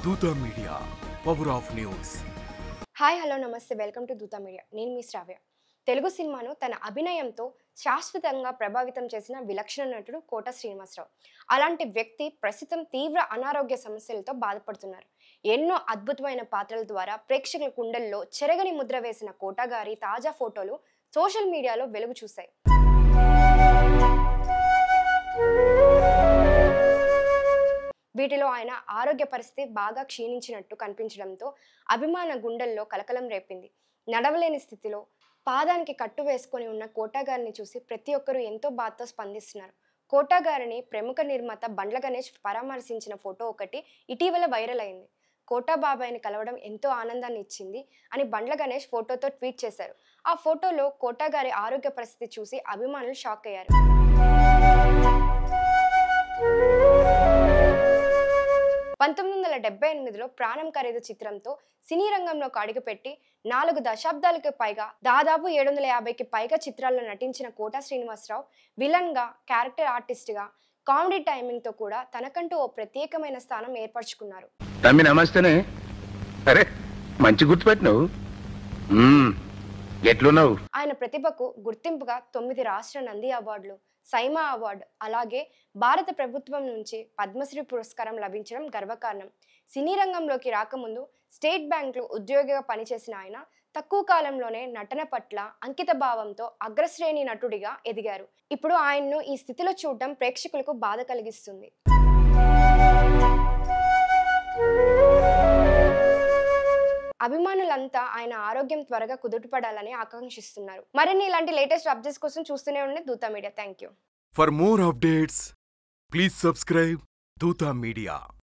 దూత media power of news. Hi hello నమస్తే, welcome to దూత మీడియా. నేను మీ శ్రావ్య. తెలుగు సినిమాను తన అభినయంతో శాశ్వతంగా ప్రభావితం చేసిన విలక్షణ నటుడు కోట శ్రీనివాసరావు. అలాంటి వ్యక్తి ప్రస్తుతం తీవ్ర అనారోగ్య సమస్యలతో బాధపడుతున్నారు. ఎన్నో అద్భుతమైన పాత్రల ద్వారా ప్రేక్షకుల గుండెల్లో చెరగని ముద్ర వేసిన కోట గారి తాజా ఫోటోలు సోషల్ మీడియాలో వెలుగు చూశాయి. వీటిలో ఆయన ఆరోగ్య పరిస్థితి బాగా క్షీణించినట్టు కనిపించడంతో అభిమాన గుండెల్లో కలకలం రేపింది. నడవలేని స్థితిలో పాదానికి కట్టు వేసుకొని ఉన్న కోట గారిని చూసి ప్రతి ఒక్కరూ ఎంతో బాధతో స్పందిస్తున్నారు. కోట గారిని ప్రముఖ నిర్మాత బండ్ల గణేష్ పరామర్శించిన ఫోటో ఒకటి ఇటీవల వైరల్ అయింది. కోట బాబాయ్ని కలవడం ఎంతో ఆనందాన్ని ఇచ్చింది అని బండ్ల గణేష్ ఫోటోతో ట్వీట్ చేశారు. ఆ ఫోటోలో కోట గారి ఆరోగ్య పరిస్థితి చూసి అభిమానులు షాక్ అయ్యారు. 1978లో ప్రాణం ఖరీదు చిత్రంతో సినీ రంగంలోకి అడుగుపెట్టి 4 దశాబ్దాలకు పైగా దాదాపు 750కి పైగా చిత్రాల్లో నటించిన కోట శ్రీనివాసరావు విలన్గా, క్యారెక్టర్ ఆర్టిస్ట్గా, కామెడీ టైమింగ్తో కూడా తనకంటూ ఓ ప్రత్యేకమైన స్థానం ఏర్పరచుకున్నారు. నమస్తేనే. అరే మంచి గుర్తుపెట్టినావు. ఎట్లున్నావు? ఆయన ప్రతిభకు గుర్తింపుగా 9 రాష్ట్ర నంది అవార్డులు, సైమా అవార్డు, అలాగే భారత ప్రభుత్వం నుంచి పద్మశ్రీ పురస్కారం లభించడం గర్వకారణం. సినీ రంగంలోకి రాకముందు స్టేట్ బ్యాంక్లో ఉద్యోగిగా పనిచేసిన ఆయన తక్కువ కాలంలోనే నటన పట్ల అంకిత భావంతో అగ్రశ్రేణి నటుడిగా ఎదిగారు. ఇప్పుడు ఆయన్ను ఈ స్థితిలో చూడటం ప్రేక్షకులకు బాధ కలిగిస్తుంది. అభిమానులంతా ఆయన ఆరోగ్యం త్వరగా కుదుటపడాలని ఆకాంక్షిస్తున్నారు. మరిన్ని ఇలాంటి లేటెస్ట్ అప్డేట్స్ కోసం చూస్తూనే ఉండే దూత media. Thank you. For more updates please subscribe దూత మీడియా.